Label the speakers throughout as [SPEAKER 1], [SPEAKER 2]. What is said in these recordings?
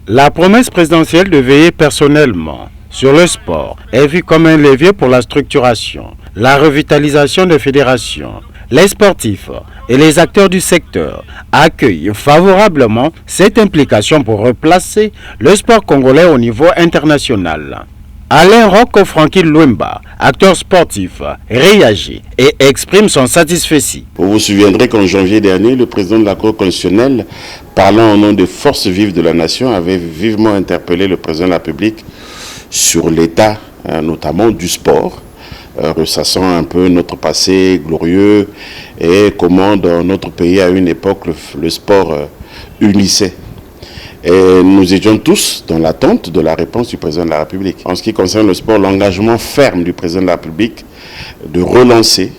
[SPEAKER 1] La promesse présidentielle de veiller personnellement sur le sport est vue comme un levier pour la structuration, la revitalisation des fédérations. Les sportifs et les acteurs du secteur accueillent favorablement cette implication pour replacer le sport congolais au niveau international. Alain Rocco Francky Luemba, acteur sportif, réagit et exprime son satisfait.
[SPEAKER 2] Vous vous souviendrez qu'en janvier dernier, le président de la Cour constitutionnelle, parlant au nom des forces vives de la nation, avait vivement interpellé le président de la République sur l'état, notamment du sport, ressassant un peu notre passé glorieux et comment dans notre pays, à une époque, le sport unissait. Et nous étions tous dans l'attente de la réponse du président de la République. En ce qui concerne le sport, l'engagement ferme du président de la République de relancer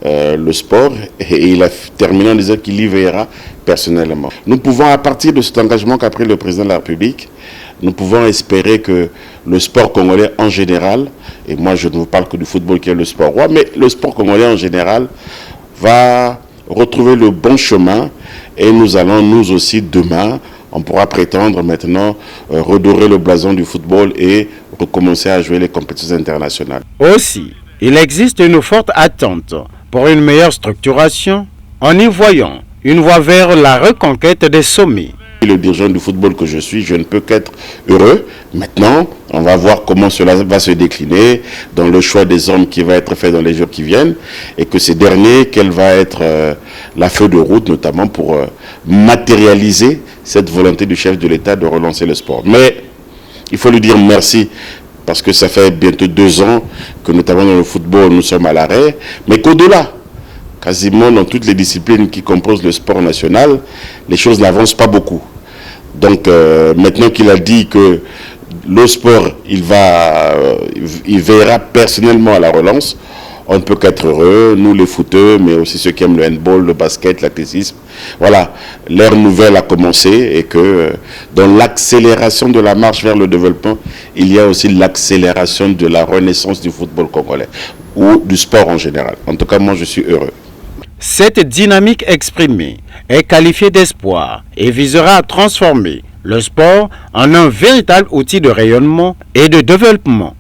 [SPEAKER 2] le sport, et il a terminé en disant qu'il y veillera personnellement. Nous pouvons, à partir de cet engagement qu'a pris le président de la République, nous pouvons espérer que le sport congolais en général, et moi je ne vous parle que du football qui est le sport roi, mais le sport congolais en général va retrouver le bon chemin, et nous allons nous aussi demain, on pourra prétendre maintenant redorer le blason du football et recommencer à jouer les compétitions internationales.
[SPEAKER 1] Aussi, il existe une forte attente pour une meilleure structuration en y voyant une voie vers la reconquête des sommets.
[SPEAKER 2] Le dirigeant du football que je suis, je ne peux qu'être heureux. Maintenant, on va voir comment cela va se décliner dans le choix des hommes qui va être fait dans les jours qui viennent, et que ces derniers, quelle va être la feuille de route, notamment pour matérialiser cette volonté du chef de l'État de relancer le sport. Mais il faut lui dire merci, parce que ça fait bientôt 2 ans que, notamment dans le football, nous sommes à l'arrêt, mais qu'au-delà, quasiment dans toutes les disciplines qui composent le sport national, les choses n'avancent pas beaucoup. Donc maintenant qu'il a dit que le sport, il veillera personnellement à la relance, on ne peut qu'être heureux, nous les footeux, mais aussi ceux qui aiment le handball, le basket, l'athlétisme. Voilà, l'ère nouvelle a commencé, et que dans l'accélération de la marche vers le développement, il y a aussi l'accélération de la renaissance du football congolais, ou du sport en général. En tout cas, moi je suis heureux.
[SPEAKER 1] Cette dynamique exprimée est qualifiée d'espoir et visera à transformer le sport en un véritable outil de rayonnement et de développement